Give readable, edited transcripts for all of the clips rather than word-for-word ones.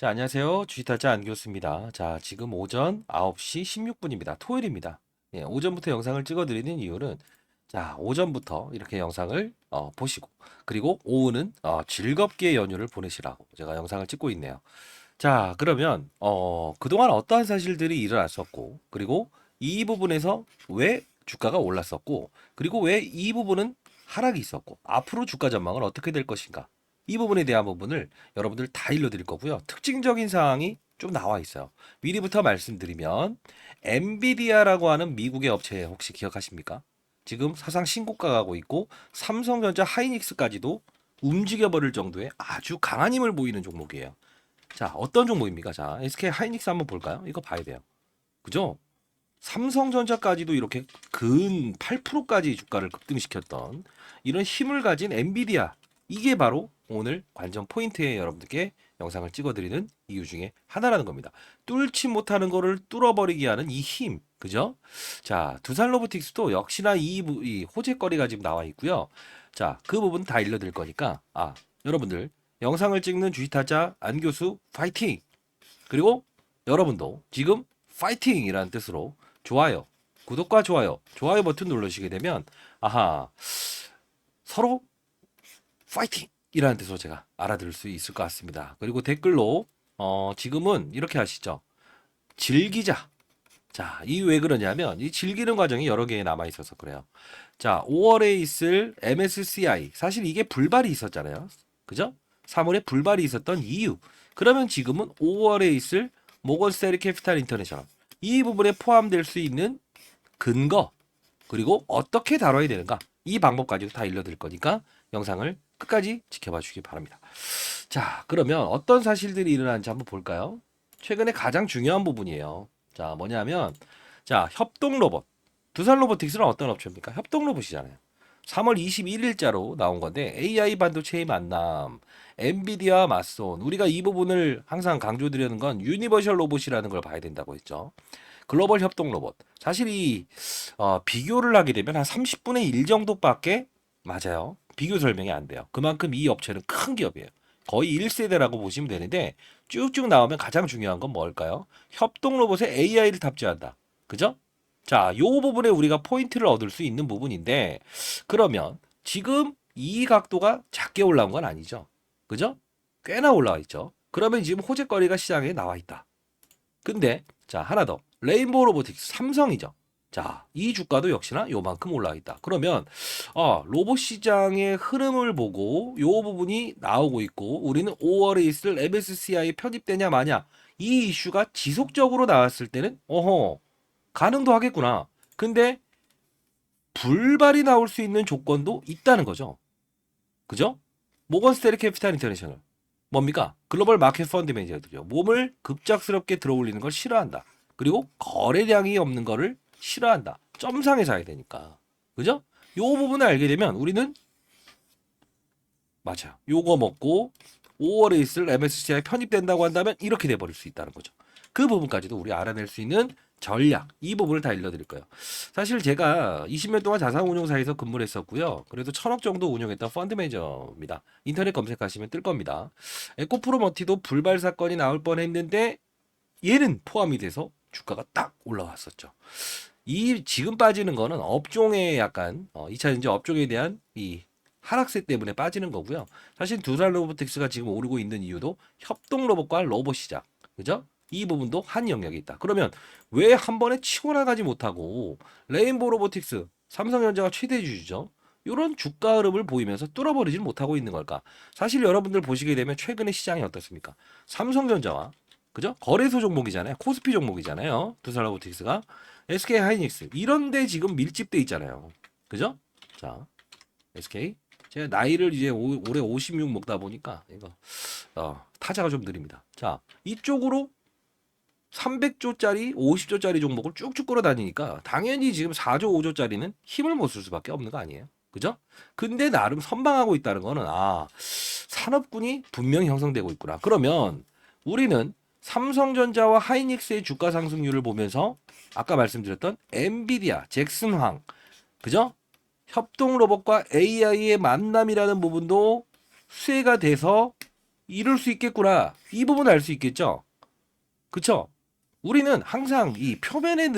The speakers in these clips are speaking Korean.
자, 안녕하세요. 주식타짜 안교수입니다. 자, 지금 오전 9시 16분입니다. 토요일입니다. 예, 오전부터 영상을 찍어드리는 이유는 자, 오전부터 이렇게 영상을 보시고 그리고 오후는 즐겁게 연휴를 보내시라고 제가 영상을 찍고 있네요. 자, 그러면 그동안 어떠한 사실들이 일어났었고 그리고 이 부분에서 왜 주가가 올랐었고 그리고 왜 이 부분은 하락이 있었고 앞으로 주가 전망은 어떻게 될 것인가 이 부분에 대한 부분을 여러분들 다 일러드릴 거고요. 특징적인 사항이 좀 나와 있어요. 미리부터 말씀드리면 엔비디아라고 하는 미국의 업체 혹시 기억하십니까? 지금 사상 신고가 가고 있고 삼성전자 하이닉스까지도 움직여버릴 정도의 아주 강한 힘을 보이는 종목이에요. 자, 어떤 종목입니까? 자, SK 하이닉스 한번 볼까요? 이거 봐야 돼요. 그죠? 삼성전자까지도 이렇게 근 8%까지 주가를 급등시켰던 이런 힘을 가진 엔비디아. 이게 바로 오늘 관전 포인트에 여러분들께 영상을 찍어드리는 이유 중에 하나라는 겁니다. 뚫지 못하는 거를 뚫어버리게 하는 이 힘. 그죠? 자, 두산로보틱스도 역시나 이 호재거리가 지금 나와 있고요. 자, 그 부분 다 일러드릴 거니까, 여러분들 영상을 찍는 주식타자 안교수 파이팅! 그리고 여러분도 지금 파이팅이라는 뜻으로 좋아요, 구독과 좋아요 버튼 누르시게 되면 서로 파이팅이라는 뜻으로 제가 알아들을 수 있을 것 같습니다. 그리고 댓글로 지금은 이렇게 하시죠. 즐기자. 자, 이 왜 그러냐면 이 즐기는 과정이 여러 개 남아 있어서 그래요. 자, 5월에 있을 MSCI 사실 이게 불발이 있었잖아요. 그죠? 3월에 불발이 있었던 이유. 그러면 지금은 5월에 있을 모건 스탠리 캐피탈 인터내셔널 이 부분에 포함될 수 있는 근거 그리고 어떻게 다뤄야 되는가 이 방법까지도 다 일러드릴 거니까 영상을 끝까지 지켜봐 주시기 바랍니다. 자, 그러면 어떤 사실들이 일어났는지 한번 볼까요? 최근에 가장 중요한 부분이에요. 자, 뭐냐면 자, 협동 로봇. 두산 로보틱스는 어떤 업체입니까? 협동 로봇이잖아요. 3월 21일자로 나온 건데 AI 반도체의 만남, 엔비디아 맞선. 우리가 이 부분을 항상 강조드리는 건 유니버셜 로봇이라는 걸 봐야 된다고 했죠. 글로벌 협동 로봇. 사실 이 비교를 하게 되면 한 30분의 1 정도밖에 맞아요. 비교 설명이 안 돼요. 그만큼 이 업체는 큰 기업이에요. 거의 1세대라고 보시면 되는데 쭉쭉 나오면 가장 중요한 건 뭘까요? 협동 로봇에 AI를 탑재한다. 그죠? 자, 요 부분에 우리가 포인트를 얻을 수 있는 부분인데 그러면 지금 이 각도가 작게 올라온 건 아니죠. 그죠? 꽤나 올라와 있죠. 그러면 지금 호재거리가 시장에 나와 있다. 근데 자, 하나 더. 레인보우 로보틱스 삼성이죠. 자, 이 주가도 역시나 요만큼 올라와 있다. 그러면 로봇 시장의 흐름을 보고 요 부분이 나오고 있고 우리는 5월에 있을 MSCI 편입되냐 마냐 이 이슈가 지속적으로 나왔을 때는 가능도 하겠구나. 근데 불발이 나올 수 있는 조건도 있다는 거죠. 그죠? 모건 스탠리 캐피탈 인터내셔널. 뭡니까? 글로벌 마켓 펀드 매니저들이요. 몸을 급작스럽게 들어올리는 걸 싫어한다. 그리고 거래량이 없는 거를 싫어한다. 점상에 사야 되니까. 그죠? 요 부분을 알게 되면 우리는 맞아요. 요거 먹고 5월에 있을 MSCI 편입된다고 한다면 이렇게 돼버릴 수 있다는 거죠. 그 부분까지도 우리 알아낼 수 있는 전략 이 부분을 다 일러드릴 거예요. 사실 제가 20년 동안 자산운용사에서 근무를 했었고요. 그래도 1,000억 정도 운용했던 펀드 매니저입니다. 인터넷 검색하시면 뜰 겁니다. 에코프로머티도 불발 사건이 나올 뻔했는데 얘는 포함이 돼서 주가가 딱 올라왔었죠. 이 지금 빠지는 거는 업종의 약간 2차전지 업종에 대한 이 하락세 때문에 빠지는 거고요. 사실 두산 로보틱스가 지금 오르고 있는 이유도 협동 로봇과 로봇 시장, 그죠? 이 부분도 한 영역이 있다. 그러면 왜 한 번에 치고 나가지 못하고 레인보우 로보틱스, 삼성전자가 최대 주주죠. 이런 주가 흐름을 보이면서 뚫어버리지 못하고 있는 걸까? 사실 여러분들 보시게 되면 최근에 시장이 어떻습니까? 삼성전자와 그죠? 거래소 종목이잖아요. 코스피 종목이잖아요. 두산 로보틱스가 SK 하이닉스 이런데 지금 밀집돼 있잖아요. 그죠? 자, SK 제가 나이를 이제 올해 56 먹다 보니까 이거 타자가 좀 느립니다. 자, 이쪽으로 300조짜리, 50조짜리 종목을 쭉쭉 끌어다니니까 당연히 지금 4조, 5조짜리는 힘을 못 쓸 수밖에 없는 거 아니에요. 그죠? 근데 나름 선방하고 있다는 거는 산업군이 분명히 형성되고 있구나. 그러면 우리는 삼성전자와 하이닉스의 주가 상승률을 보면서 아까 말씀드렸던 엔비디아, 잭슨황, 그죠? 협동 로봇과 AI의 만남이라는 부분도 수혜가 돼서 이럴 수 있겠구나. 이 부분을 알 수 있겠죠. 그쵸? 우리는 항상 이 표면에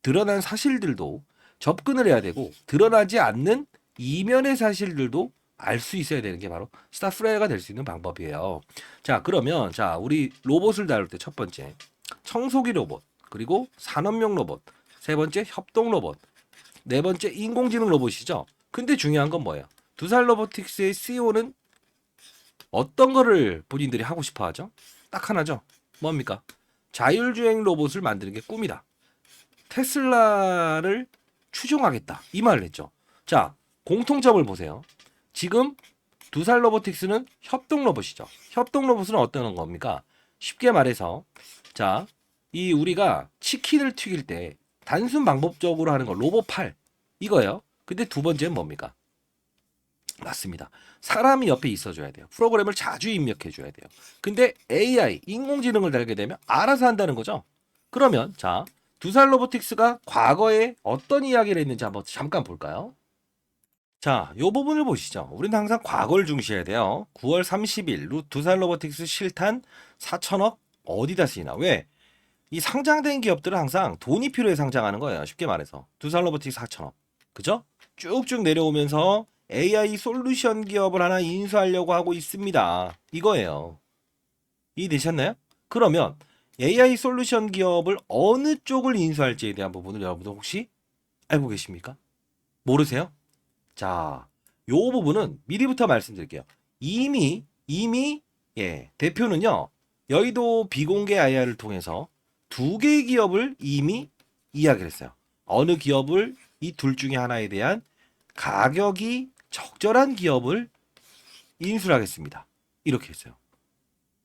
드러난 사실들도 접근을 해야 되고 드러나지 않는 이면의 사실들도 알 수 있어야 되는 게 바로 스타프레가 될 수 있는 방법이에요. 자, 그러면 자, 우리 로봇을 다룰 때 첫 번째 청소기 로봇, 그리고 산업용 로봇, 세 번째 협동 로봇, 네 번째 인공지능 로봇이죠. 근데 중요한 건 뭐예요? 두산 로보틱스의 CEO는 어떤 거를 본인들이 하고 싶어 하죠? 딱 하나죠. 뭡니까? 자율주행 로봇을 만드는 게 꿈이다. 테슬라를 추종하겠다. 이 말을 했죠. 자, 공통점을 보세요. 지금 두산 로보틱스는 협동 로봇이죠. 협동 로봇은 어떤 겁니까? 쉽게 말해서 자, 이 우리가 치킨을 튀길 때 단순 방법적으로 하는 거 로봇 팔 이거예요. 근데 두 번째는 뭡니까? 맞습니다. 사람이 옆에 있어줘야 돼요. 프로그램을 자주 입력해줘야 돼요. 근데 AI, 인공지능을 달게 되면 알아서 한다는 거죠. 그러면 자, 두산 로보틱스가 과거에 어떤 이야기를 했는지 한번 잠깐 볼까요? 자, 이 부분을 보시죠. 우리는 항상 과거를 중시해야 돼요. 9월 30일 두산 로보틱스 실탄 4천억 어디다 쓰이나? 왜? 이 상장된 기업들은 항상 돈이 필요해 상장하는 거예요. 쉽게 말해서. 두산 로보틱스 4천억. 그죠? 쭉쭉 내려오면서 AI 솔루션 기업을 하나 인수하려고 하고 있습니다. 이거예요. 이해되셨나요? 그러면 AI 솔루션 기업을 어느 쪽을 인수할지에 대한 부분을 여러분들 혹시 알고 계십니까? 모르세요? 자, 요 부분은 미리부터 말씀드릴게요. 이미 대표는요. 여의도 비공개 IR을 통해서 두 개의 기업을 이미 이야기를 했어요. 어느 기업을 이 둘 중에 하나에 대한 가격이 적절한 기업을 인수를 하겠습니다. 이렇게 했어요.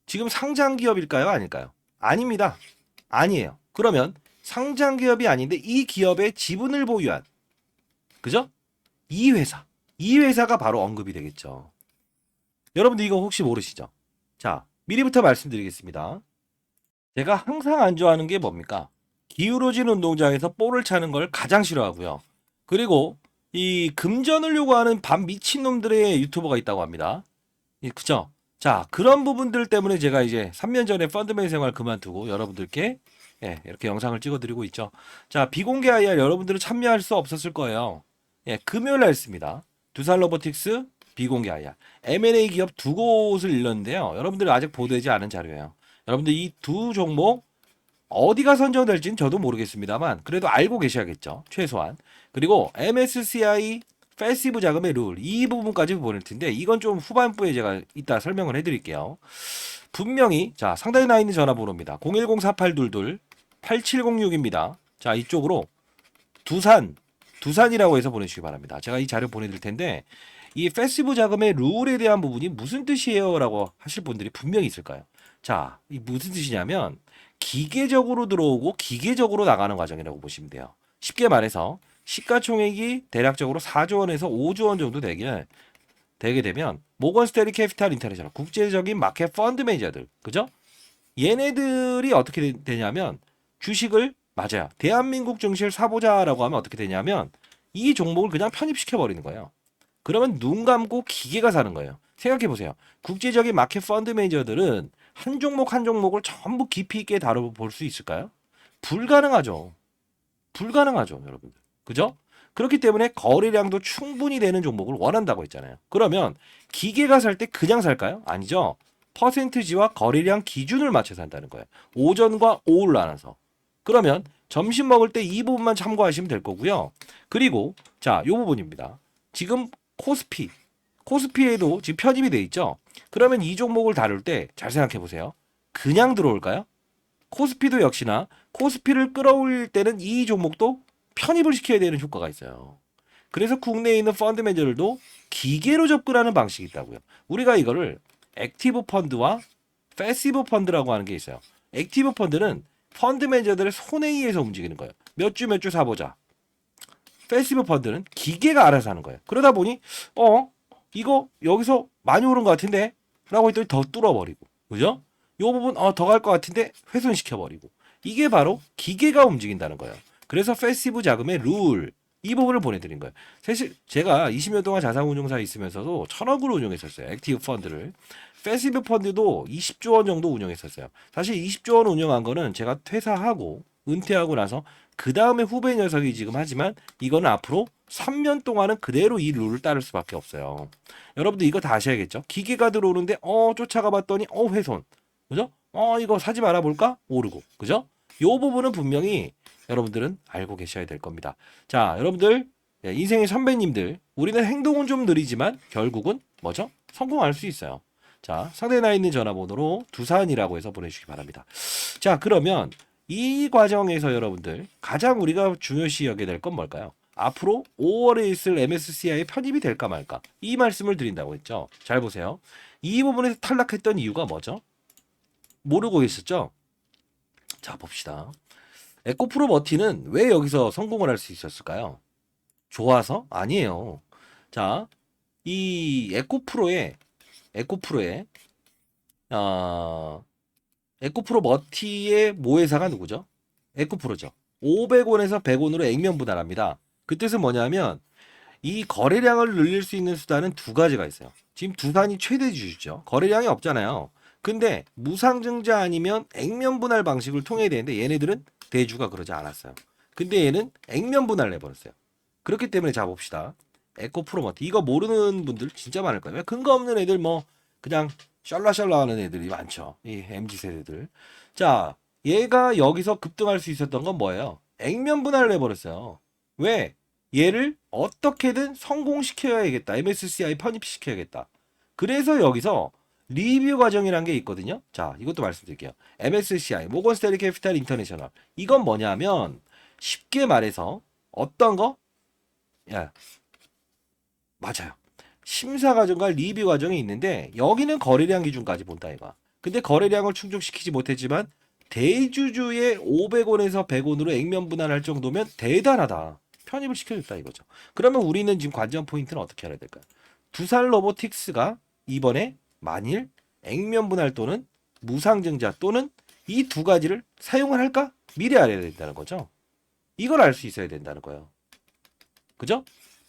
지금 상장 기업일까요? 아닐까요? 아닙니다. 아니에요. 그러면 상장 기업이 아닌데 이 기업의 지분을 보유한 그죠? 이 회사가 바로 언급이 되겠죠. 여러분들 이거 혹시 모르시죠? 자, 미리부터 말씀드리겠습니다. 제가 항상 안 좋아하는 게 뭡니까? 기울어진 운동장에서 볼을 차는 걸 가장 싫어하고요. 그리고 이 금전을 요구하는 반 미친놈들의 유튜버가 있다고 합니다. 그죠? 자, 그런 부분들 때문에 제가 이제 3년 전에 펀드맨 생활 그만두고 여러분들께 이렇게 영상을 찍어드리고 있죠. 자, 비공개 IR 여러분들은 참여할 수 없었을 거예요. 금요일 날 했습니다. 두산 로보틱스 비공개 IR. M&A 기업 두 곳을 일렀는데요. 여러분들 아직 보도되지 않은 자료예요. 여러분들 이 두 종목 어디가 선정될지는 저도 모르겠습니다만 그래도 알고 계셔야겠죠. 최소한. 그리고 MSCI 패시브 자금의 룰 이 부분까지 보낼 텐데 이건 좀 후반부에 제가 이따 설명을 해드릴게요. 분명히 자 상단에 나 있는 전화번호입니다. 010-4822-8706입니다. 자 이쪽으로 두산이라고 해서 보내주시기 바랍니다. 제가 이 자료 보내드릴 텐데 이 패시브 자금의 룰에 대한 부분이 무슨 뜻이에요? 라고 하실 분들이 분명히 있을 까요 자, 이 무슨 뜻이냐면 기계적으로 들어오고 기계적으로 나가는 과정이라고 보시면 돼요. 쉽게 말해서 시가총액이 대략적으로 4조 원에서 5조 원 정도 되게 되면 모건 스탠리 캐피탈 인터내셔널 국제적인 마켓 펀드 매니저들 그죠? 얘네들이 어떻게 되냐면 주식을 맞아요. 대한민국 증시를 사보자라고 하면 어떻게 되냐면 이 종목을 그냥 편입시켜 버리는 거예요. 그러면 눈 감고 기계가 사는 거예요. 생각해 보세요. 국제적인 마켓 펀드 매니저들은 한 종목 한 종목을 전부 깊이 있게 다뤄볼 수 있을까요? 불가능하죠. 불가능하죠, 여러분들. 그죠? 그렇기 때문에 거래량도 충분히 되는 종목을 원한다고 했잖아요. 그러면 기계가 살 때 그냥 살까요? 아니죠. 퍼센트지와 거래량 기준을 맞춰서 한다는 거예요. 오전과 오후를 나눠서. 그러면 점심 먹을 때 이 부분만 참고하시면 될 거고요. 그리고 자, 요 부분입니다. 지금 코스피에도 지금 편입이 돼 있죠. 그러면 이 종목을 다룰 때 잘 생각해 보세요. 그냥 들어올까요? 코스피도 역시나 코스피를 끌어올릴 때는 이 종목도 편입을 시켜야 되는 효과가 있어요. 그래서 국내에 있는 펀드 매니저들도 기계로 접근하는 방식이 있다고요. 우리가 이거를 액티브 펀드와 패시브 펀드라고 하는 게 있어요. 액티브 펀드는 펀드 매니저들의 손에 의해서 움직이는 거예요. 몇 주 사보자. 패시브 펀드는 기계가 알아서 하는 거예요. 그러다 보니 이거 여기서 많이 오른 것 같은데 라고 했더니 더 뚫어버리고 그죠? 이 부분 더 갈 것 같은데 훼손시켜버리고 이게 바로 기계가 움직인다는 거예요. 그래서 패시브 자금의 룰 이 부분을 보내드린 거예요. 사실 제가 20년 동안 자산운용사에 있으면서도 1000억을 운용했었어요. 액티브 펀드를. 패시브 펀드도 20조 원 정도 운영했었어요. 사실 20조 원 운영한 거는 제가 퇴사하고 은퇴하고 나서 그 다음에 후배 녀석이 지금 하지만 이거는 앞으로 3년 동안은 그대로 이 룰을 따를 수밖에 없어요. 여러분들 이거 다 아셔야겠죠? 기계가 들어오는데 쫓아가 봤더니 훼손. 그죠? 이거 사지 말아 볼까? 오르고. 그죠? 요 부분은 분명히 여러분들은 알고 계셔야 될 겁니다. 자, 여러분들 인생의 선배님들 우리는 행동은 좀 느리지만 결국은 뭐죠? 성공할 수 있어요. 자, 상대에 나 있는 전화번호로 두산이라고 해서 보내주시기 바랍니다. 자, 그러면 이 과정에서 여러분들 가장 우리가 중요시 여겨야 될 건 뭘까요? 앞으로 5월에 있을 MSCI에 편입이 될까 말까 이 말씀을 드린다고 했죠. 잘 보세요. 이 부분에서 탈락했던 이유가 뭐죠? 모르고 있었죠? 자, 봅시다. 에코프로 머티는 왜 여기서 성공을 할 수 있었을까요? 좋아서? 아니에요. 자, 이 에코프로의 에코프로 머티의 모회사가 누구죠? 에코프로죠. 500원에서 100원으로 액면 분할합니다. 그 뜻은 뭐냐면 이 거래량을 늘릴 수 있는 수단은 두 가지가 있어요. 지금 두산이 최대 주주죠. 거래량이 없잖아요. 근데 무상증자 아니면 액면 분할 방식을 통해야 되는데 얘네들은 대주가 그러지 않았어요. 근데 얘는 액면 분할을 해버렸어요. 그렇기 때문에 자 봅시다. 에코프로머티 이거 모르는 분들 진짜 많을 거예요. 근거 없는 애들 뭐 그냥 셜라셜라 하는 애들이 많죠. 이 MZ 세대들. 자, 얘가 여기서 급등할 수 있었던 건 뭐예요? 액면 분할을 해버렸어요. 왜? 얘를 어떻게든 성공시켜야겠다. MSCI 편입시켜야겠다. 그래서 여기서 리뷰 과정이라는 게 있거든요. 자, 이것도 말씀드릴게요. MSCI, 모건 스탠리 캐피탈 인터내셔널. 이건 뭐냐면 쉽게 말해서 어떤 거? 야, 맞아요. 심사 과정과 리뷰 과정이 있는데 여기는 거래량 기준까지 본다 이거. 근데 거래량을 충족시키지 못했지만 대주주의 500원에서 100원으로 액면 분할할 정도면 대단하다. 편입을 시켜줬다 이거죠. 그러면 우리는 지금 관전 포인트는 어떻게 알아야 될까요? 두산 로보틱스가 이번에 만일 액면 분할 또는 무상증자 또는 이 두 가지를 사용을 할까? 미리 알아야 된다는 거죠. 이걸 알 수 있어야 된다는 거예요. 그죠?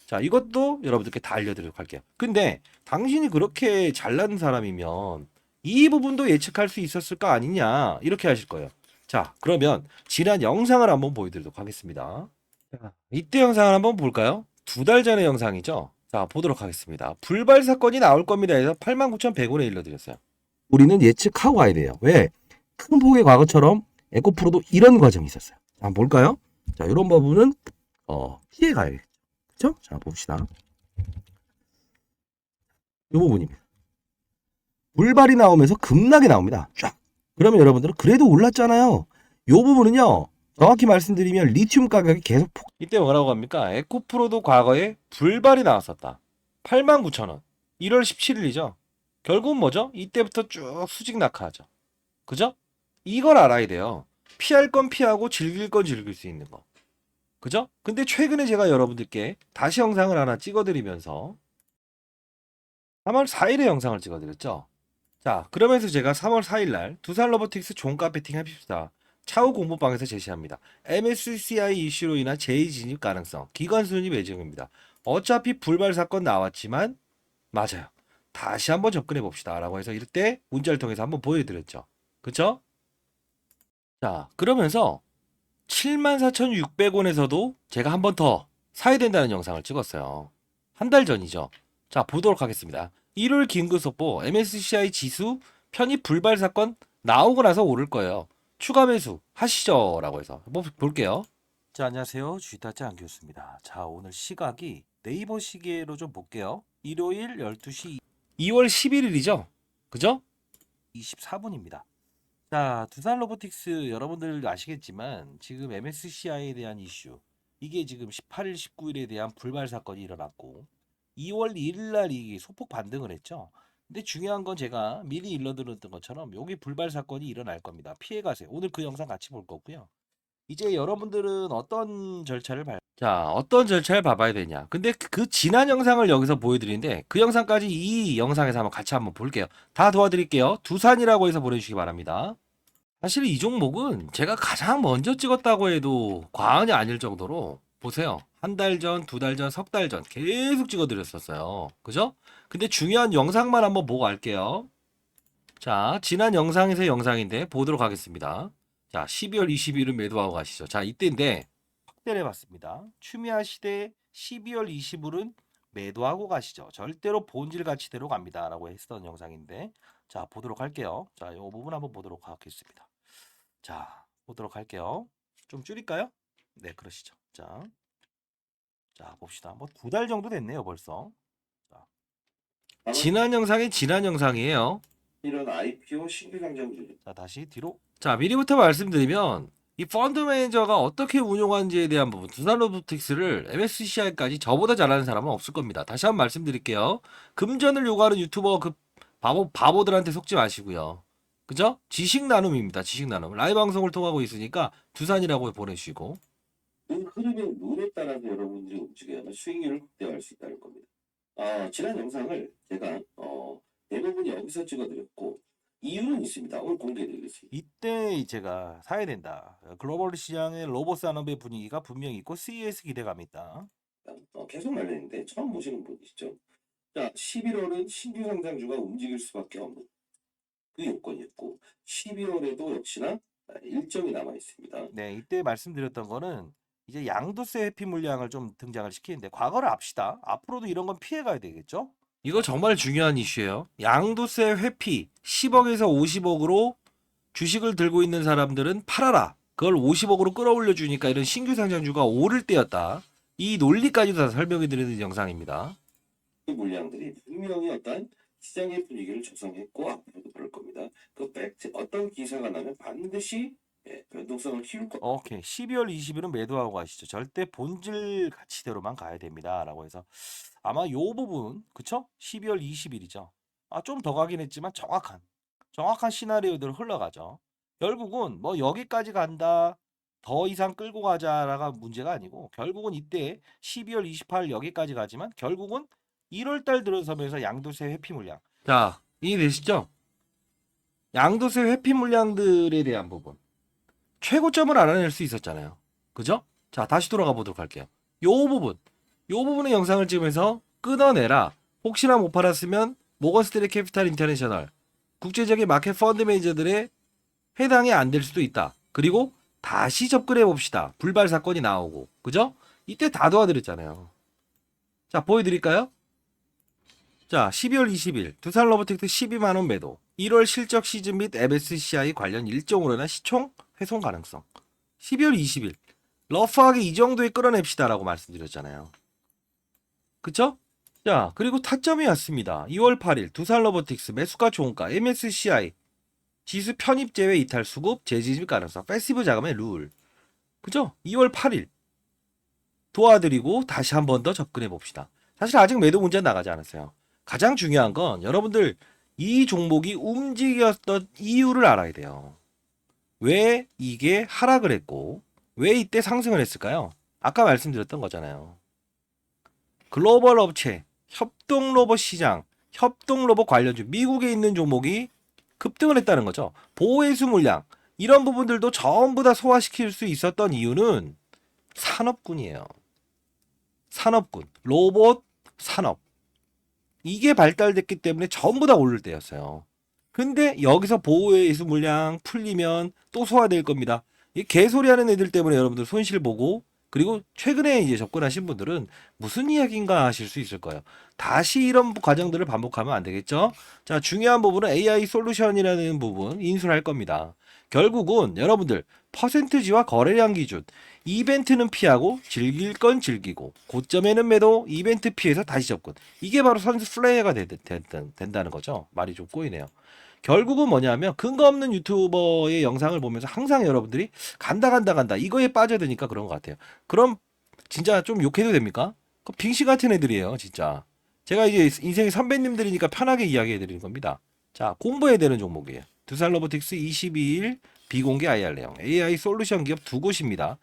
자, 이것도 여러분들께 다 알려드리도록 할게요. 근데 당신이 그렇게 잘난 사람이면 이 부분도 예측할 수 있었을까 아니냐 이렇게 하실 거예요. 자, 그러면 지난 영상을 한번 보여드리도록 하겠습니다. 자, 이때 영상을 한번 볼까요? 2달 전의 영상이죠. 자, 보도록 하겠습니다. 불발 사건이 나올 겁니다 해서 89,100원에 일러드렸어요. 우리는 예측하고 가야 돼요. 왜? 큰 폭의 과거처럼 에코프로도 이런 과정이 있었어요. 자, 한번 볼까요? 자, 이런 부분은 피해가야겠죠. 그죠? 자, 봅시다. 이 부분입니다. 불발이 나오면서 급락이 나옵니다. 쫙. 그러면 여러분들은 그래도 올랐잖아요. 이 부분은요. 정확히 말씀드리면 리튬 가격이 계속 이때 뭐라고 합니까? 에코프로도 과거에 불발이 나왔었다. 89,000원. 1월 17일이죠. 결국은 뭐죠? 이때부터 쭉 수직 낙하하죠. 그죠? 이걸 알아야 돼요. 피할 건 피하고 즐길 건 즐길 수 있는 거. 그죠? 근데 최근에 제가 여러분들께 다시 영상을 하나 찍어드리면서 3월 4일에 영상을 찍어드렸죠. 자, 그러면서 제가 3월 4일날 두산 로보틱스 종가 배팅 합시다. 차후 공모방에서 제시합니다. MSCI 이슈로 인한 재진입 가능성, 기관 순입 예정입니다. 어차피 불발 사건 나왔지만 맞아요. 다시 한번 접근해 봅시다. 라고 해서 이때 문자를 통해서 한번 보여드렸죠. 그쵸? 자, 그러면서 74,600원에서도 제가 한 번 더 사야 된다는 영상을 찍었어요. 한 달 전이죠. 자, 보도록 하겠습니다. 1월 긴급속보 MSCI 지수 편입 불발 사건 나오고 나서 오를 거예요. 추가 매수 하시죠. 라고 해서 한번 볼게요. 자, 안녕하세요. 주식타짜 안교수입니다. 자, 오늘 시각이 네이버 시계로 좀 볼게요. 일요일 12시 2월 11일이죠. 그죠? 24분입니다. 자, 두산 로보틱스 여러분들 아시겠지만 지금 MSCI에 대한 이슈 이게 지금 18일, 19일에 대한 불발 사건이 일어났고 2월 1일 날 이게 소폭 반등을 했죠. 근데 중요한 건 제가 미리 일러드렸던 것처럼 여기 불발 사건이 일어날 겁니다. 피해 가세요. 오늘 그 영상 같이 볼 거고요. 이제 여러분들은 어떤 절차를 어떤 절차를 밟아야 되냐. 근데 그 지난 영상을 여기서 보여드리는데 그 영상까지 이 영상에서 한번 같이 한번 볼게요. 다 도와드릴게요. 두산이라고 해서 보내주시기 바랍니다. 사실 이 종목은 제가 가장 먼저 찍었다고 해도 과언이 아닐 정도로 보세요. 한 달 전, 두 달 전, 석 달 전 계속 찍어드렸었어요. 그죠? 근데 중요한 영상만 한번 보고 갈게요. 자, 지난 영상에서 영상인데 보도록 하겠습니다. 자, 12월 20일은 매도하고 가시죠. 자, 이때인데 확대를 해봤습니다. 추미애 시대 12월 20일은 매도하고 가시죠. 절대로 본질 가치대로 갑니다. 라고 했던 영상인데 자, 보도록 할게요. 자, 이 부분 한번 보도록 하겠습니다. 자, 보도록 할게요. 좀 줄일까요? 네, 그러시죠. 자, 봅시다. 뭐 두 달 정도 됐네요, 벌써. 자, 지난 영상이 지난 영상이에요. 이런 IPO 신규 상장주. 자, 다시 뒤로. 자, 미리부터 말씀드리면 이 펀드 매니저가 어떻게 운용하는지에 대한 부분, 두산로보틱스를 MSCI까지 저보다 잘하는 사람은 없을 겁니다. 다시 한번 말씀드릴게요. 금전을 요구하는 유튜버 그 바보들한테 속지 마시고요. 그죠? 지식 나눔입니다. 지식 나눔. 라이브 방송을 통하고 있으니까 두산이라고 보내주시고. 그 흐름의 룰에 따라서 여러분들이 움직여야만 수익률을 극대화할 수 있다는 겁니다. 지난 영상을 제가 대부분 여기서 찍어드렸고 이유는 있습니다. 오늘 공개해드리겠습니다. 이때 제가 사야 된다. 글로벌 시장의 로봇 산업의 분위기가 분명히 있고 CES 기대감이 있다. 계속 말했는데 처음 보시는 분이시죠. 자, 11월은 신규 상장주가 움직일 수밖에 없는 그 요건이었고 12월에도 역시나 일정이 남아 있습니다. 네, 이때 말씀드렸던 거는 이제 양도세 회피 물량을 좀 등장을 시키는데 과거를 압시다. 앞으로도 이런 건 피해가야 되겠죠? 이거 정말 중요한 이슈예요. 양도세 회피 10억에서 50억으로 주식을 들고 있는 사람들은 팔아라. 그걸 50억으로 끌어올려 주니까 이런 신규 상장주가 오를 때였다. 이 논리까지도 다 설명해 드리는 영상입니다. 이 물량들이 분명히 어떤 시장의 분위기를 조성했고 앞으로도 그럴 겁니다. 그 팩트 어떤 기사가 나면 반드시 변동성을 키울 거. 오케이. 12월 20일은 매도하고 가시죠. 절대 본질 가치대로만 가야 됩니다. 라고 해서 아마 요 부분 그쵸? 12월 20일이죠. 좀 더 가긴 했지만 정확한 시나리오대로 흘러가죠. 결국은 뭐 여기까지 간다. 더 이상 끌고 가자라가 문제가 아니고 결국은 이때 12월 28일 여기까지 가지만 결국은 1월 달 들어서면서 양도세 회피 물량. 자, 이해되시죠? 양도세 회피 물량들에 대한 부분. 최고점을 알아낼 수 있었잖아요. 그죠? 자, 다시 돌아가 보도록 할게요. 요 부분의 영상을 찍으면서 끊어내라. 혹시나 못 팔았으면 모건스탠리 캐피탈 인터내셔널 국제적인 마켓 펀드 매니저들의 해당이 안 될 수도 있다. 그리고 다시 접근해 봅시다. 불발 사건이 나오고. 그죠? 이때 다 도와드렸잖아요. 자, 보여드릴까요? 자, 12월 20일 두산 로보틱스 12만원 매도. 1월 실적 시즌 및 MSCI 관련 일정으로 인한 시총 훼손 가능성. 12월 20일 러프하게 이 정도에 끌어냅시다라고 말씀드렸잖아요. 그쵸? 자, 그리고 타점이 왔습니다. 2월 8일 두산 로보틱스 매수가 좋은가 MSCI 지수 편입 제외 이탈 수급 재진입 가능성 패시브 자금의 룰. 그죠? 2월 8일 도와드리고 다시 한 번 더 접근해 봅시다. 사실 아직 매도 문제는 나가지 않았어요. 가장 중요한 건 여러분들 이 종목이 움직였던 이유를 알아야 돼요. 왜 이게 하락을 했고 왜 이때 상승을 했을까요? 아까 말씀드렸던 거잖아요. 글로벌 업체, 협동 로봇 시장, 협동 로봇 관련주 미국에 있는 종목이 급등을 했다는 거죠. 보호해수 물량 이런 부분들도 전부 다 소화시킬 수 있었던 이유는 산업군이에요. 산업군, 로봇 산업 이게 발달됐기 때문에 전부 다 오를 때였어요. 근데 여기서 보호해수 물량 풀리면 또 소화될 겁니다. 이 개소리 하는 애들 때문에 여러분들 손실 보고 그리고 최근에 이제 접근하신 분들은 무슨 이야기인가 하실 수 있을 거예요. 다시 이런 과정들을 반복하면 안 되겠죠? 자, 중요한 부분은 AI 솔루션이라는 부분 인수를 할 겁니다. 결국은 여러분들 퍼센트지와 거래량 기준 이벤트는 피하고 즐길 건 즐기고 고점에는 매도 이벤트 피해서 다시 접근 이게 바로 선수 플레이가 된다는 거죠. 말이 좀 꼬이네요. 결국은 뭐냐면 근거 없는 유튜버의 영상을 보면서 항상 여러분들이 간다 이거에 빠져드니까 그런 것 같아요. 그럼 진짜 좀 욕해도 됩니까? 그 빙시 같은 애들이에요 진짜. 제가 이제 인생의 선배님들이니까 편하게 이야기해 드리는 겁니다. 자, 공부해야 되는 종목이에요. 두산 로보틱스 22일 비공개 IR 내용 AI 솔루션 기업 두 곳입니다.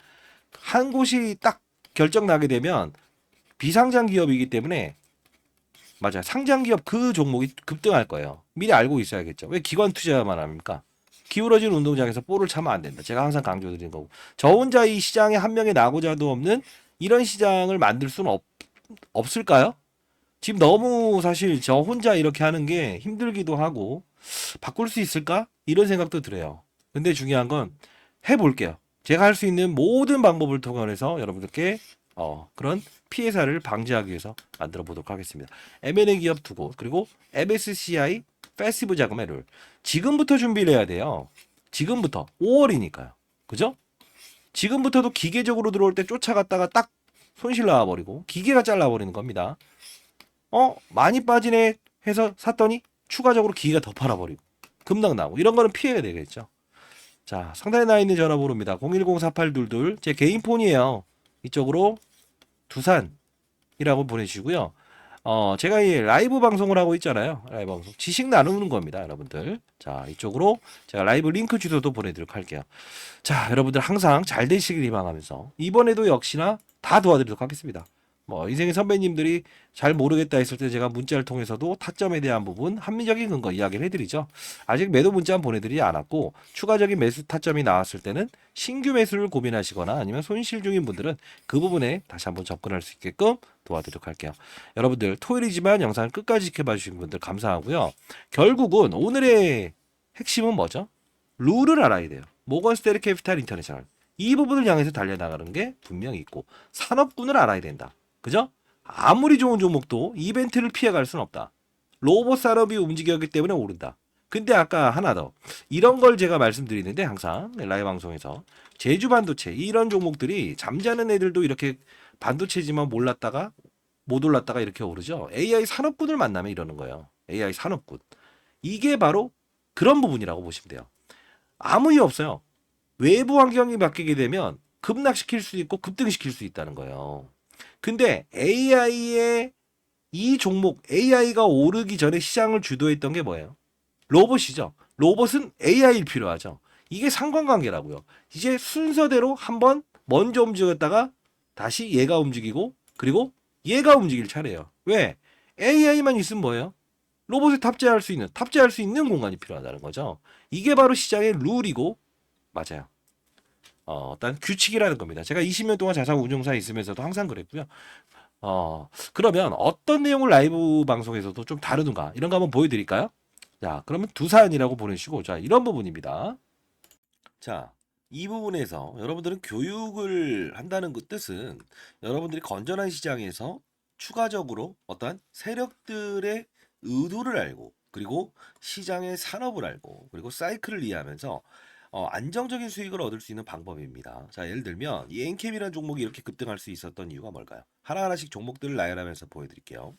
한 곳이 딱 결정 나게 되면 비상장 기업이기 때문에 맞아요. 상장 기업 그 종목이 급등할 거예요. 미리 알고 있어야겠죠. 왜 기관 투자만 합니까? 기울어진 운동장에서 볼을 차면 안 된다. 제가 항상 강조드리는 거고. 저 혼자 이 시장에 한 명의 나고자도 없는 이런 시장을 만들 수는 없을까요? 지금 너무 사실 저 혼자 이렇게 하는 게 힘들기도 하고 바꿀 수 있을까? 이런 생각도 들어요. 근데 중요한 건 해볼게요. 제가 할 수 있는 모든 방법을 통해서 여러분들께 그런 피해 사를 방지하기 위해서 만들어 보도록 하겠습니다. M&A 기업 두 곳, 그리고 MSCI 패시브 자금의 룰. 지금부터 준비를 해야 돼요. 지금부터 5월이니까요. 그죠? 지금부터도 기계적으로 들어올 때 쫓아갔다가 딱 손실 나와버리고 기계가 잘라버리는 겁니다. 많이 빠지네 해서 샀더니 추가적으로 기계가 더 팔아버리고 급락 나고 이런 거는 피해가 되겠죠. 자, 상단에 나 있는 전화번호입니다. 010-4822 제 개인 폰이에요. 이쪽으로 두산이라고 보내주시고요. 제가 이 라이브 방송을 하고 있잖아요. 라이브 방송. 지식 나누는 겁니다, 여러분들. 자, 이쪽으로 제가 라이브 링크 주소도 보내드리도록 할게요. 자, 여러분들 항상 잘 되시길 희망하면서 이번에도 역시나 다 도와드리도록 하겠습니다. 뭐 인생의 선배님들이 잘 모르겠다 했을 때 제가 문자를 통해서도 타점에 대한 부분 합리적인 근거 이야기를 해드리죠. 아직 매도 문자는 보내드리지 않았고 추가적인 매수 타점이 나왔을 때는 신규 매수를 고민하시거나 아니면 손실 중인 분들은 그 부분에 다시 한번 접근할 수 있게끔 도와드리도록 할게요. 여러분들 토요일이지만 영상을 끝까지 지켜봐 주신 분들 감사하고요. 결국은 오늘의 핵심은 뭐죠? 룰을 알아야 돼요. 모건 스테리 캐피탈 인터내셔널. 이 부분을 향해서 달려나가는 게 분명히 있고 산업군을 알아야 된다. 그죠? 아무리 좋은 종목도 이벤트를 피해갈 수는 없다. 로봇 산업이 움직였기 때문에 오른다. 근데 아까 하나 더 이런 걸 제가 말씀드리는데 항상 라이브 방송에서 제주 반도체 이런 종목들이 잠자는 애들도 이렇게 반도체지만 몰랐다가 못 올랐다가 이렇게 오르죠. AI 산업군을 만나면 이러는 거예요. AI 산업군. 이게 바로 그런 부분이라고 보시면 돼요. 아무 이유 없어요. 외부 환경이 바뀌게 되면 급락시킬 수 있고 급등시킬 수 있다는 거예요. 근데 AI의 이 종목 AI가 오르기 전에 시장을 주도했던 게 뭐예요? 로봇이죠. 로봇은 AI일 필요하죠. 이게 상관관계라고요. 이제 순서대로 한번 먼저 움직였다가 다시 얘가 움직이고 그리고 얘가 움직일 차례예요. 왜? AI만 있으면 뭐예요? 로봇에 탑재할 수 있는 공간이 필요하다는 거죠. 이게 바로 시장의 룰이고 맞아요. 어떤 규칙이라는 겁니다. 제가 20년 동안 자산 운용사에 있으면서도 항상 그랬고요. 그러면 어떤 내용을 라이브 방송에서도 좀 다루는가 이런 거 한번 보여드릴까요? 자, 그러면 두산이라고 보내주시고 자, 이런 부분입니다. 자, 이 부분에서 여러분들은 교육을 한다는 그 뜻은 여러분들이 건전한 시장에서 추가적으로 어떠한 세력들의 의도를 알고 그리고 시장의 산업을 알고 그리고 사이클을 이해하면서 안정적인 수익을 얻을 수 있는 방법입니다. 자, 예를 들면 이 엔캠이라는 종목이 이렇게 급등할 수 있었던 이유가 뭘까요? 하나하나씩 종목들을 나열하면서 보여드릴게요.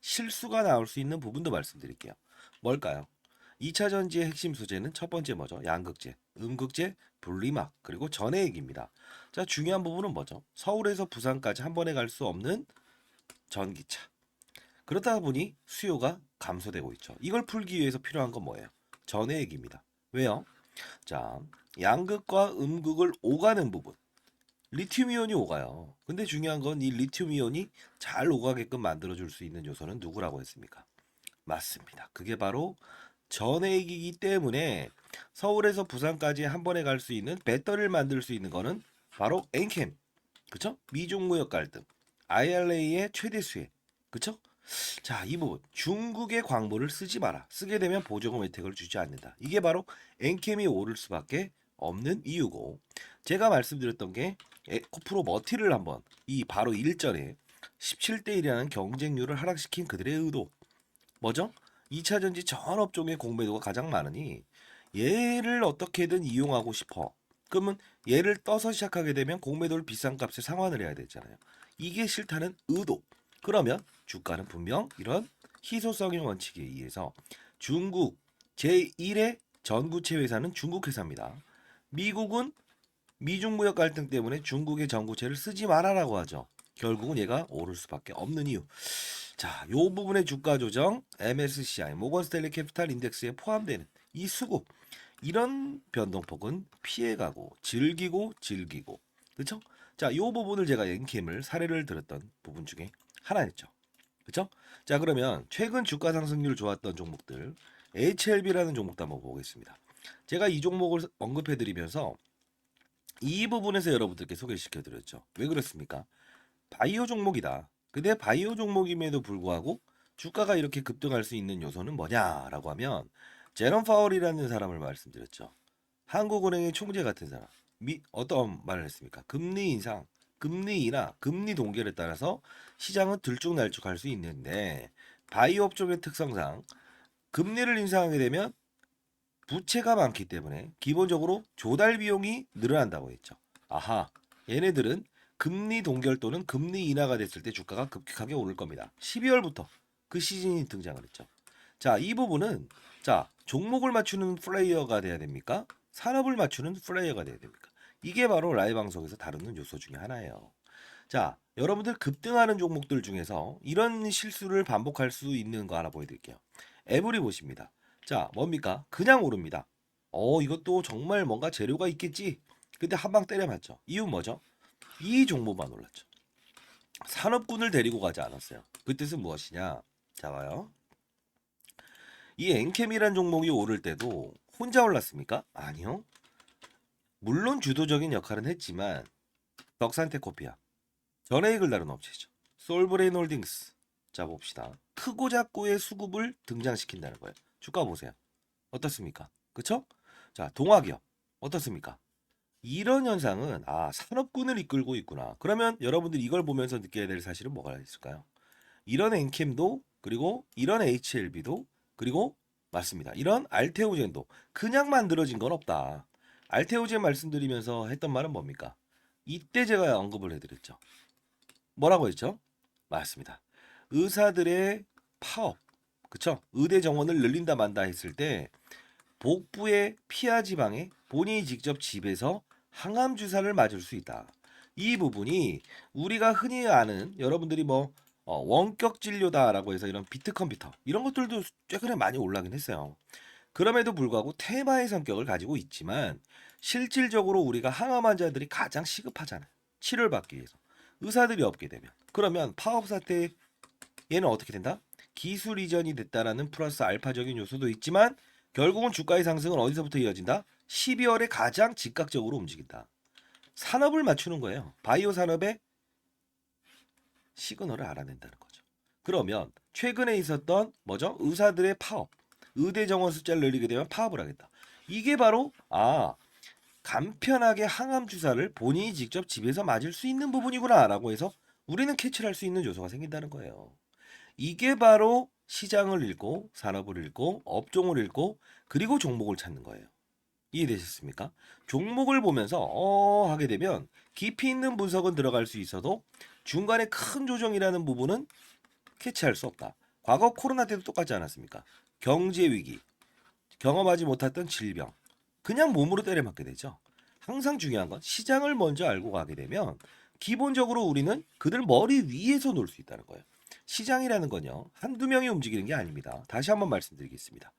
실수가 나올 수 있는 부분도 말씀드릴게요. 뭘까요? 2차 전지의 핵심 소재는 첫 번째 뭐죠? 양극재, 음극재, 분리막, 그리고 전해액입니다. 자, 중요한 부분은 뭐죠? 서울에서 부산까지 한 번에 갈 수 없는 전기차. 그렇다 보니 수요가 감소되고 있죠. 이걸 풀기 위해서 필요한 건 뭐예요? 전해액입니다. 왜요? 자, 양극과 음극을 오가는 부분. 리튬 이온이 오가요. 근데 중요한 건 이 리튬 이온이 잘 오가게끔 만들어 줄 수 있는 요소는 누구라고 했습니까? 맞습니다. 그게 바로 전해액이기 때문에 서울에서 부산까지 한 번에 갈 수 있는 배터리를 만들 수 있는 거는 바로 엔캠. 그쵸? 미중 무역 갈등. IRA의 최대 수혜. 그쵸? 자, 이 부분. 중국의 광물을 쓰지 마라. 쓰게 되면 보조금 혜택을 주지 않는다. 이게 바로 엔캠이 오를 수밖에 없는 이유고 제가 말씀드렸던 게 에코프로 머티를 한번 이 바로 일전에 17대 1이라는 경쟁률을 하락시킨 그들의 의도 뭐죠? 2차 전지 전 업종의 공매도가 가장 많으니 얘를 어떻게든 이용하고 싶어. 그러면 얘를 떠서 시작하게 되면 공매도를 비싼 값에 상환을 해야 되잖아요. 이게 싫다는 의도. 그러면 주가는 분명 이런 희소성의 원칙에 의해서 중국 제1의 전구체 회사는 중국 회사입니다. 미국은 미중 무역 갈등 때문에 중국의 전구체를 쓰지 말아라고 하죠. 결국은 얘가 오를 수밖에 없는 이유. 자, 요 부분의 주가 조정 MSCI 모건 스탠리 캐피탈 인덱스에 포함되는 이 수급 이런 변동폭은 피해가고 즐기고 그렇죠? 자, 요 부분을 제가 엔캠을 사례를 들었던 부분 중에 하나였죠. 그렇죠? 자, 그러면 최근 주가 상승률 좋았던 종목들 HLB라는 종목도 한번 보겠습니다. 제가 이 종목을 언급해 드리면서 이 부분에서 여러분들께 소개시켜 드렸죠. 왜 그렇습니까? 바이오 종목이다. 근데 바이오 종목임에도 불구하고 주가가 이렇게 급등할 수 있는 요소는 뭐냐라고 하면 제롬 파월이라는 사람을 말씀드렸죠. 한국은행의 총재 같은 사람. 어떤 말을 했습니까? 금리 인상, 금리 인하, 금리 동결에 따라서 시장은 들쭉날쭉할 수 있는데 바이오 업종의 특성상 금리를 인상하게 되면 부채가 많기 때문에 기본적으로 조달 비용이 늘어난다고 했죠. 아하, 얘네들은 금리 동결 또는 금리 인하가 됐을 때 주가가 급격하게 오를 겁니다. 12월부터 그 시즌이 등장을 했죠. 자, 이 부분은 자, 종목을 맞추는 플레이어가 돼야 됩니까? 산업을 맞추는 플레이어가 돼야 됩니까? 이게 바로 라이브 방송에서 다루는 요소 중에 하나예요. 자, 여러분들 급등하는 종목들 중에서 이런 실수를 반복할 수 있는 거 하나 보여드릴게요. 에브리 보십니다. 자, 뭡니까? 그냥 오릅니다. 이것도 정말 뭔가 재료가 있겠지. 근데 한 방 때려맞죠. 이유 뭐죠? 이 종목만 올랐죠. 산업군을 데리고 가지 않았어요. 그 뜻은 무엇이냐? 자, 봐요. 이 엔캠이란 종목이 오를 때도 혼자 올랐습니까? 아니요. 물론 주도적인 역할은 했지만 덕산테코피아, 전해익을 다룬 업체죠. 솔브레인 홀딩스. 자, 봅시다. 크고 작고의 수급을 등장시킨다는 거예요. 주가 보세요. 어떻습니까? 그쵸? 자, 동화기업 어떻습니까? 이런 현상은 산업군을 이끌고 있구나. 그러면 여러분들이 이걸 보면서 느껴야 될 사실은 뭐가 있을까요? 이런 엔캠도 그리고 이런 HLB도 그리고 맞습니다. 이런 알테오젠도 그냥 만들어진 건 없다. 알테오젠 말씀드리면서 했던 말은 뭡니까? 이때 제가 언급을 해드렸죠. 뭐라고 했죠? 맞습니다. 의사들의 파업, 그쵸? 의대 정원을 늘린다 만다 했을 때 복부의 피하 지방에 본인이 직접 집에서 항암 주사를 맞을 수 있다. 이 부분이 우리가 흔히 아는 여러분들이 원격 진료다라고 해서 이런 비트 컴퓨터 이런 것들도 최근에 많이 올라긴 했어요. 그럼에도 불구하고 테마의 성격을 가지고 있지만 실질적으로 우리가 항암 환자들이 가장 시급하잖아요. 치료를 받기 위해서. 의사들이 없게 되면. 그러면 파업 사태 얘는 어떻게 된다? 기술 이전이 됐다라는 플러스 알파적인 요소도 있지만 결국은 주가의 상승은 어디서부터 이어진다? 12월에 가장 즉각적으로 움직인다. 산업을 맞추는 거예요. 바이오 산업의 시그널을 알아낸다는 거죠. 그러면 최근에 있었던 뭐죠? 의사들의 파업, 의대 정원 숫자를 늘리게 되면 파업을 하겠다. 이게 바로 간편하게 항암 주사를 본인이 직접 집에서 맞을 수 있는 부분이구나라고 해서 우리는 캐치를 할 수 있는 요소가 생긴다는 거예요. 이게 바로 시장을 읽고 산업을 읽고 업종을 읽고 그리고 종목을 찾는 거예요. 이해되셨습니까? 종목을 보면서 하게 되면 깊이 있는 분석은 들어갈 수 있어도 중간에 큰 조정이라는 부분은 캐치할 수 없다. 과거 코로나 때도 똑같지 않았습니까? 경제 위기, 경험하지 못했던 질병, 그냥 몸으로 때려맞게 되죠. 항상 중요한 건 시장을 먼저 알고 가게 되면 기본적으로 우리는 그들 머리 위에서 놀 수 있다는 거예요. 시장이라는 건요, 한두 명이 움직이는 게 아닙니다. 다시 한번 말씀드리겠습니다.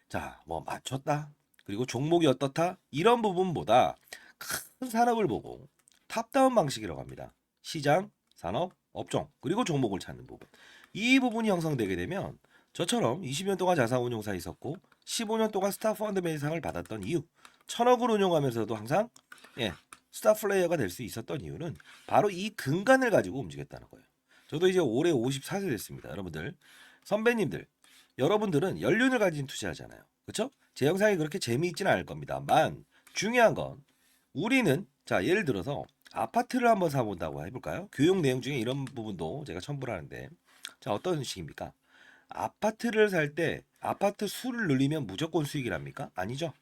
자, 맞췄다. 그리고 종목이 어떻다. 이런 부분보다 큰 산업을 보고 탑다운 방식이라고 합니다. 시장, 산업, 업종, 그리고 종목을 찾는 부분. 이 부분이 형성되게 되면 저처럼 20년 동안 자산운용사 있었고 15년 동안 스타펀드 매상을 받았던 이유, 1000억을 운용하면서도 항상 스타 플레이어가 될 수 있었던 이유는 바로 이 근간을 가지고 움직였다는 거예요. 저도 이제 올해 54세 됐습니다. 여러분들, 선배님들, 여러분들은 연륜을 가진 투자하잖아요. 그렇죠? 제 영상이 그렇게 재미있지는 않을 겁니다만 중요한 건 우리는 자, 예를 들어서 아파트를 한번 사본다고 해볼까요? 교육 내용 중에 이런 부분도 제가 첨부를 하는데 자, 어떤 식입니까? 아파트를 살 때 아파트 수를 늘리면 무조건 수익이랍니까? 아니죠.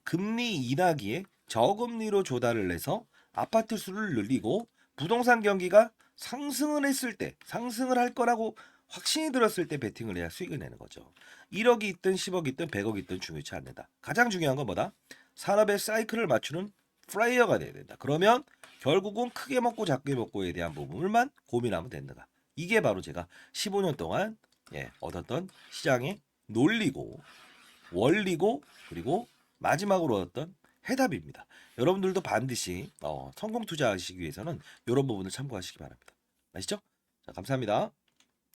금리 인하기에 저금리로 조달을 해서 아파트 수를 늘리고 부동산 경기가 상승을 했을 때 상승을 할 거라고 확신이 들었을 때 베팅을 해야 수익을 내는 거죠. 1억이 있든 10억이 있든 100억이 있든 중요치 않는다. 가장 중요한 건 뭐다? 산업의 사이클을 맞추는 플레이어가 돼야 된다. 그러면 결국은 크게 먹고 작게 먹고에 대한 부분을만 고민하면 된다. 이게 바로 제가 15년 동안 얻었던 시장의 논리고 원리고 그리고 마지막으로 얻었던 해답입니다. 여러분들도 반드시 성공 투자하시기 위해서는 이런 부분을 참고하시기 바랍니다. 아시죠? 자, 감사합니다.